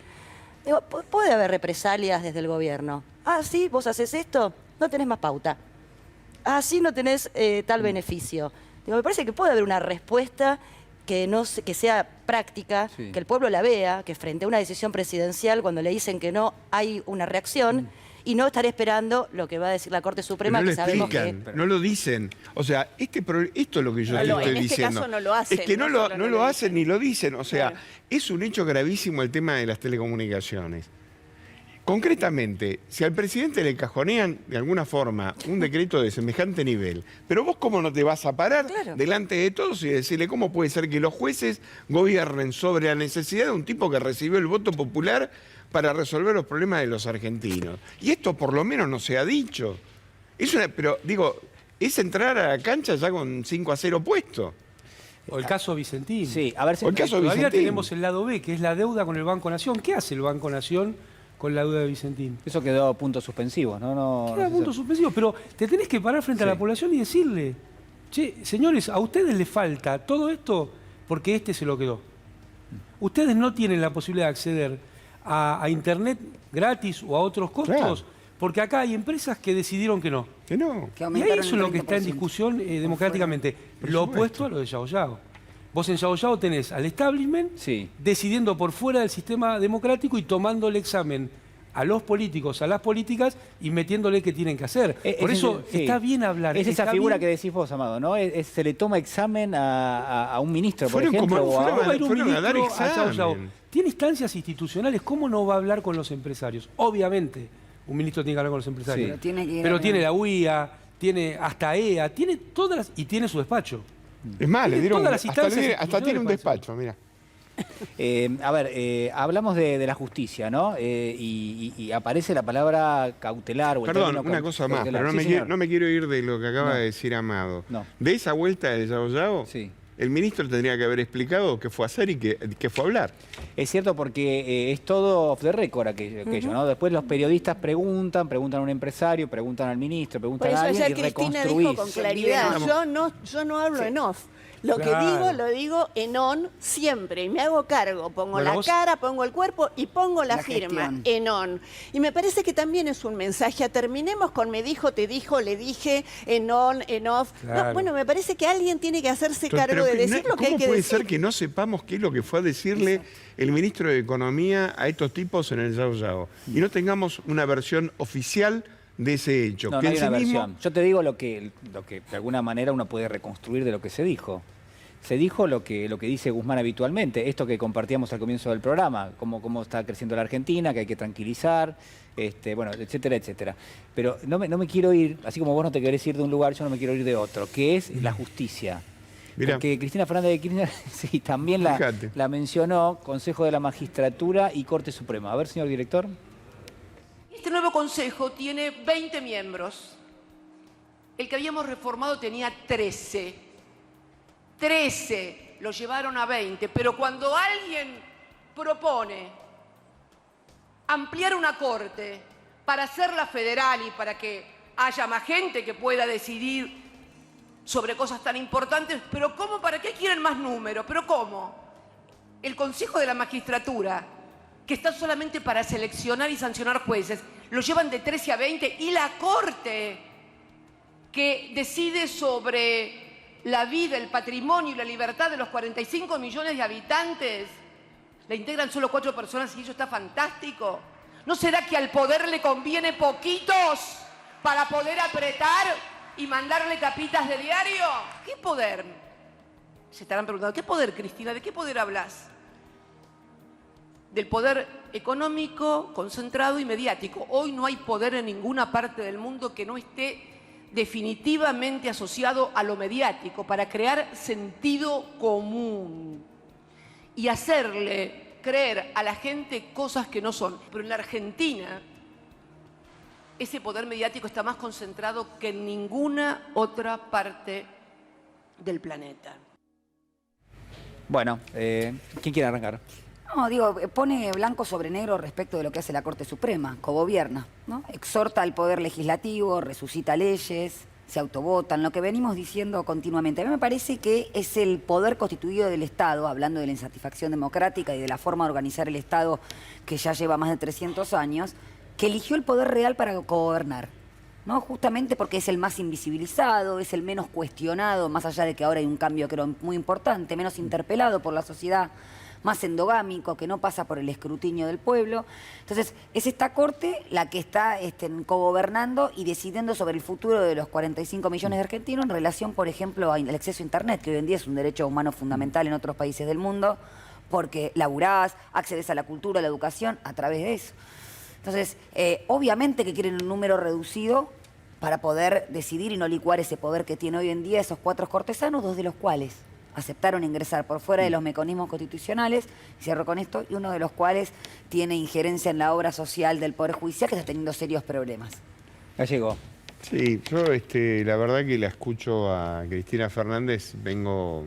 Digo, puede haber represalias desde el gobierno. Ah, sí, vos haces esto, no tenés más pauta. Ah, sí, no tenés tal beneficio. Digo, me parece que puede haber una respuesta que sea práctica, que el pueblo la vea, que frente a una decisión presidencial, cuando le dicen que no, hay una reacción, y no estar esperando lo que va a decir la Corte Suprema, pero no que sabemos explican, que... no lo dicen. O sea, esto es lo que yo te estoy en diciendo. este caso no lo hacen. Es que no lo hacen ni lo dicen. O sea, es un hecho gravísimo el tema de las telecomunicaciones. Concretamente, si al presidente le cajonean de alguna forma un decreto de semejante nivel, pero vos cómo no te vas a parar delante de todos y decirle cómo puede ser que los jueces gobiernen sobre la necesidad de un tipo que recibió el voto popular para resolver los problemas de los argentinos. Y esto por lo menos no se ha dicho. Pero digo, es entrar a la cancha ya con 5-0 puesto. O el caso Vicentín. Sí, a ver si... Todavía tenemos el lado B, que es la deuda con el Banco Nación. ¿Qué hace el Banco Nación con la deuda de Vicentín? Eso quedó a puntos suspensivos, ¿no? Queda a puntos suspensivos, pero te tenés que parar frente a la población y decirle, che, señores, a ustedes les falta todo esto porque este se lo quedó. Ustedes no tienen la posibilidad de acceder a Internet gratis o a otros costos, porque acá hay empresas que decidieron que no. Que no. Y ahí eso es lo que está en discusión democráticamente. Lo opuesto a lo de Yao Yao. Vos en Yao Yao tenés al establishment decidiendo por fuera del sistema democrático y tomando el examen a los políticos, a las políticas y metiéndole qué tienen que hacer. Por eso está bien hablar. Es esa figura que decís vos, Amado, ¿no? Se le toma examen a un ministro, por ejemplo. Fueron a dar examen. Tiene instancias institucionales, ¿cómo no va a hablar con los empresarios? Obviamente, un ministro tiene que hablar con los empresarios. Pero tiene la UIA, tiene hasta EA, tiene todas las... y tiene su despacho. Es más, le dieron hasta tiene un despacho, mira. A ver, hablamos de la justicia, ¿no? Y aparece la palabra cautelar. O Perdón, una cosa más, pero no me quiero ir de lo que acaba de decir Amado. De esa vuelta de Yao Yao, el ministro tendría que haber explicado qué fue a hacer y qué fue a hablar. Es cierto, porque es todo off the record aquello, ¿no? Después los periodistas preguntan a un empresario, preguntan al ministro, preguntan a alguien y Cristina reconstruís. dijo con claridad, yo no hablo en off. Lo que digo, lo digo en on siempre. Y me hago cargo. Pongo la cara, pongo el cuerpo y pongo la firma gestión. En on. Y me parece que también es un mensaje. Terminemos con me dijo, te dijo, le dije, en on, en off. Claro. No, bueno, me parece que alguien tiene que hacerse cargo de decir lo que hay que decir. ¿Cómo puede ser que no sepamos qué es lo que fue a decirle el ministro de Economía a estos tipos en el Yao Yao? Y no tengamos una versión oficial de ese hecho. No hay una versión. Yo te digo lo que de alguna manera uno puede reconstruir de lo que se dijo. Se dijo lo que dice Guzmán habitualmente, esto que compartíamos al comienzo del programa, cómo está creciendo la Argentina, que hay que tranquilizar, bueno, etcétera, etcétera. Pero no me quiero ir, así como vos no te querés ir de un lugar, yo no me quiero ir de otro, que es la justicia. Mirá. Porque Cristina Fernández de Kirchner sí, también la mencionó, Consejo de la Magistratura y Corte Suprema. A ver, señor director. Este nuevo consejo tiene 20 miembros. El que habíamos reformado tenía 13. 13 lo llevaron a 20, pero cuando alguien propone ampliar una corte para hacerla federal y para que haya más gente que pueda decidir sobre cosas tan importantes, pero ¿cómo? ¿Para qué quieren más números? ¿Pero cómo? El Consejo de la Magistratura, que está solamente para seleccionar y sancionar jueces, lo llevan de 13 a 20, y la Corte, que decide sobre la vida, el patrimonio y la libertad de los 45 millones de habitantes, la integran solo 4 personas y eso está fantástico. ¿No será que al poder le conviene poquitos para poder apretar y mandarle tapitas de diario? ¿Qué poder? Se estarán preguntando, ¿qué poder, Cristina? ¿De qué poder hablas? Del poder económico, concentrado y mediático. Hoy no hay poder en ninguna parte del mundo que no esté definitivamente asociado a lo mediático, para crear sentido común y hacerle creer a la gente cosas que no son. Pero en la Argentina ese poder mediático está más concentrado que en ninguna otra parte del planeta. Bueno, ¿quién quiere arrancar? No, digo, pone blanco sobre negro respecto de lo que hace la Corte Suprema, cogobierna, ¿no? Exhorta al Poder Legislativo, resucita leyes, se autovotan, lo que venimos diciendo continuamente. A mí me parece que es el poder constituido del Estado, hablando de la insatisfacción democrática y de la forma de organizar el Estado que ya lleva más de 300 años, que eligió el poder real para cogobernar, ¿no? Justamente porque es el más invisibilizado, es el menos cuestionado, más allá de que ahora hay un cambio creo muy importante, menos interpelado por la sociedad, más endogámico, que no pasa por el escrutinio del pueblo. Entonces, es esta Corte la que está cogobernando y decidiendo sobre el futuro de los 45 millones de argentinos en relación, por ejemplo, al acceso a Internet, que hoy en día es un derecho humano fundamental en otros países del mundo, porque laburás, accedes a la cultura, a la educación, a través de eso. Entonces, obviamente que quieren un número reducido para poder decidir y no licuar ese poder que tiene hoy en día esos 4 cortesanos, 2 de los cuales aceptaron ingresar por fuera de los mecanismos constitucionales, y cierro con esto, y uno de los cuales tiene injerencia en la obra social del Poder Judicial, que está teniendo serios problemas. Gallego. Sí, yo la verdad que la escucho a Cristina Fernández, vengo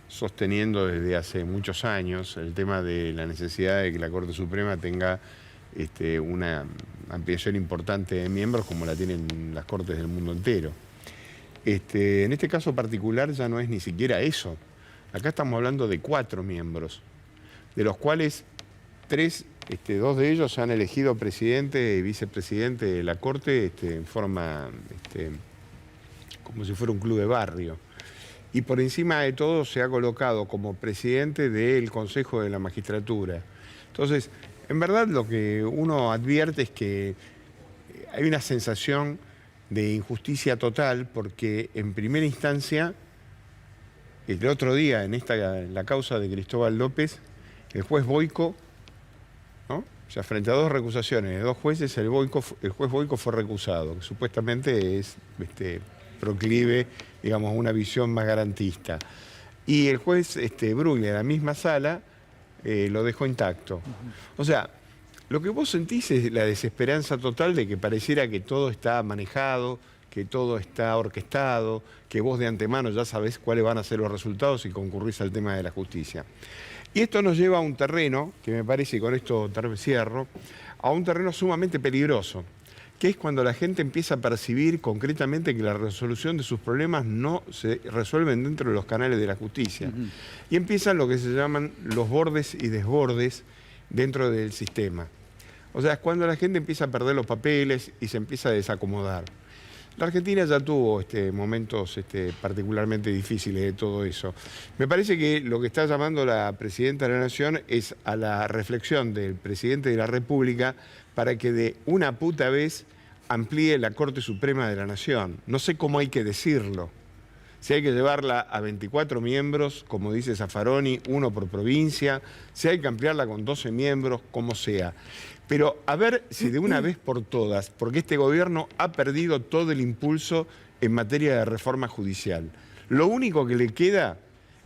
sosteniendo desde hace muchos años el tema de la necesidad de que la Corte Suprema tenga una ampliación importante de miembros como la tienen las Cortes del mundo entero. En este caso particular ya no es ni siquiera eso. Acá estamos hablando de 4 miembros, de los cuales 2 de ellos han elegido presidente y vicepresidente de la Corte en forma como si fuera un club de barrio. Y por encima de todo se ha colocado como presidente del Consejo de la Magistratura. Entonces, en verdad lo que uno advierte es que hay una sensación de injusticia total, porque en primera instancia, el otro día en la causa de Cristóbal López, el juez Boyko, ¿no? O sea, frente a 2 recusaciones de 2 jueces, el juez Boyko fue recusado, que supuestamente es proclive, digamos, a una visión más garantista. Y el juez Bruglia, en la misma sala, lo dejó intacto. O sea, lo que vos sentís es la desesperanza total de que pareciera que todo está manejado, que todo está orquestado, que vos de antemano ya sabés cuáles van a ser los resultados y concurrís al tema de la justicia. Y esto nos lleva a un terreno, que me parece, y con esto cierro, a un terreno sumamente peligroso, que es cuando la gente empieza a percibir concretamente que la resolución de sus problemas no se resuelven dentro de los canales de la justicia. Y empiezan lo que se llaman los bordes y desbordes dentro del sistema. O sea, es cuando la gente empieza a perder los papeles y se empieza a desacomodar. La Argentina ya tuvo momentos particularmente difíciles de todo eso. Me parece que lo que está llamando la Presidenta de la Nación es a la reflexión del Presidente de la República para que de una puta vez amplíe la Corte Suprema de la Nación. No sé cómo hay que decirlo. si hay que llevarla a 24 miembros, como dice Zaffaroni, 1 por provincia, si hay que ampliarla con 12 miembros, como sea. Pero a ver si de una vez por todas, porque este gobierno ha perdido todo el impulso en materia de reforma judicial. Lo único que le queda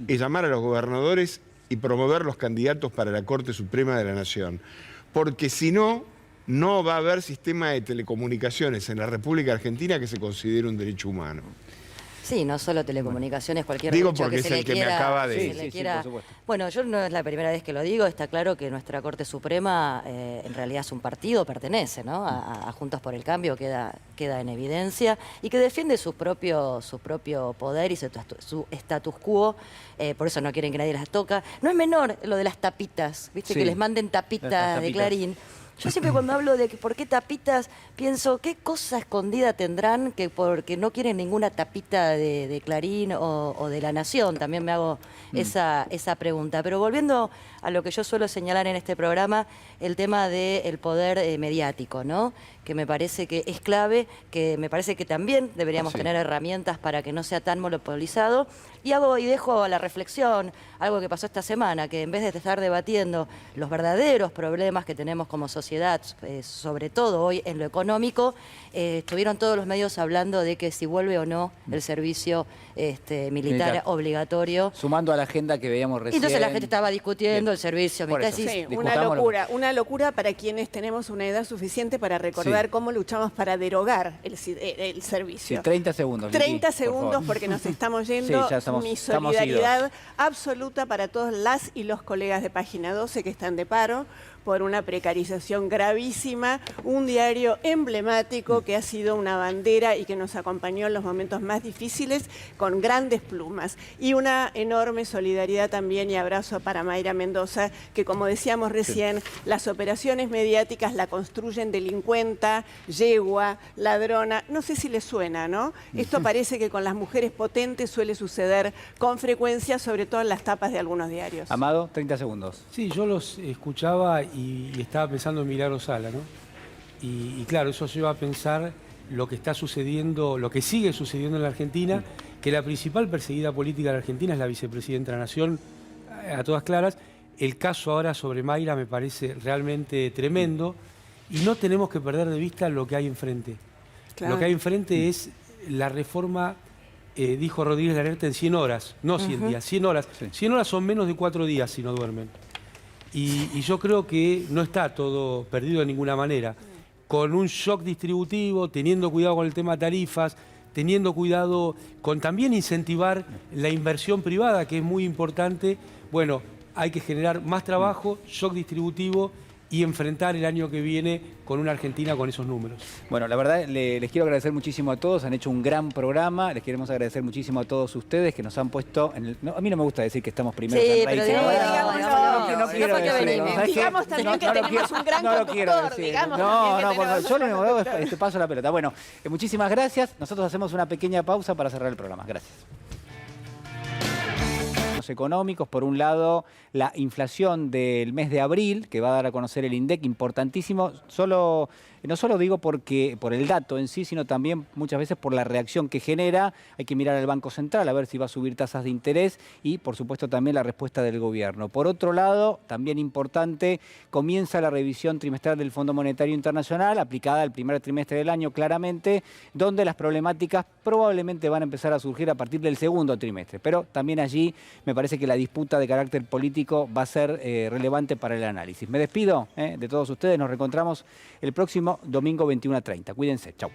es llamar a los gobernadores y promover los candidatos para la Corte Suprema de la Nación. Porque si no, no va a haber sistema de telecomunicaciones en la República Argentina que se considere un derecho humano. Sí, no solo telecomunicaciones, cualquier digo derecho porque que es se el le que quiera, me acaba de... se le quiera. Bueno, yo no es la primera vez que lo digo, está claro que nuestra Corte Suprema en realidad es un partido, pertenece, ¿no? a Juntos por el Cambio, queda en evidencia, y que defiende su propio poder y su status quo, por eso no quieren que nadie las toca. No es menor lo de las tapitas, ¿viste? Sí. Que les manden tapitas de Clarín. Yo siempre cuando hablo de que por qué tapitas, pienso qué cosa escondida tendrán que porque no quieren ninguna tapita de Clarín o de La Nación. También me hago esa pregunta. Pero volviendo a lo que yo suelo señalar en este programa, el tema del poder mediático, ¿no? Que me parece que es clave, que me parece que también deberíamos tener herramientas para que no sea tan monopolizado. Y dejo a la reflexión algo que pasó esta semana, que en vez de estar debatiendo los verdaderos problemas que tenemos como sociedad, sobre todo hoy en lo económico, estuvieron todos los medios hablando de que si vuelve o no el servicio militar obligatorio. Sumando a la agenda que veíamos recién. Entonces la gente estaba discutiendo el servicio militar. Sí, una locura para quienes tenemos una edad suficiente para recordar cómo luchamos para derogar el servicio. Sí, 30 segundos. 30 Lili, segundos porque nos estamos yendo. Mi solidaridad absoluta para todas las y los colegas de Página 12 que están de paro por una precarización gravísima, un diario emblemático que ha sido una bandera y que nos acompañó en los momentos más difíciles con grandes plumas. Y una enorme solidaridad también y abrazo para Mayra Mendoza, que como decíamos recién, las operaciones mediáticas la construyen delincuenta, yegua, ladrona, no sé si les suena, ¿no? Esto parece que con las mujeres potentes suele suceder con frecuencia, sobre todo en las tapas de algunos diarios. Amado, 30 segundos. Sí, yo los escuchaba y estaba pensando en Milagro Sala, ¿no? Y claro, eso lleva a pensar lo que está sucediendo, lo que sigue sucediendo en la Argentina, que la principal perseguida política de la Argentina es la vicepresidenta de la Nación, a todas claras. El caso ahora sobre Mayra me parece realmente tremendo y no tenemos que perder de vista lo que hay enfrente. Claro. Lo que hay enfrente es la reforma, dijo Rodríguez Larreta, en 100 horas, no 100 días, 100 horas. 100 horas son menos de 4 días si no duermen. Y yo creo que no está todo perdido de ninguna manera. Con un shock distributivo, teniendo cuidado con el tema tarifas, teniendo cuidado con también incentivar la inversión privada, que es muy importante. Bueno, hay que generar más trabajo, shock distributivo y enfrentar el año que viene con una Argentina con esos números. Bueno, la verdad les quiero agradecer muchísimo a todos, han hecho un gran programa, les queremos agradecer muchísimo a todos ustedes que nos han puesto en el... No, a mí no me gusta decir que estamos primeros en rating. No quiero decirlo. Digamos también que tenemos un gran conductor, digamos por favor, yo lo único que hago es paso la pelota. Bueno, muchísimas gracias, nosotros hacemos una pequeña pausa para cerrar el programa. Gracias. Económicos, por un lado la inflación del mes de abril que va a dar a conocer el INDEC, importantísimo, no solo digo por el dato en sí, sino también muchas veces por la reacción que genera. Hay que mirar al Banco Central a ver si va a subir tasas de interés y por supuesto también la respuesta del gobierno. Por otro lado, también importante, comienza la revisión trimestral del Fondo Monetario Internacional, aplicada al primer trimestre del año claramente, donde las problemáticas probablemente van a empezar a surgir a partir del segundo trimestre, pero también allí me parece que la disputa de carácter político va a ser relevante para el análisis. Me despido de todos ustedes, nos reencontramos el próximo domingo 21:30. Cuídense, chau.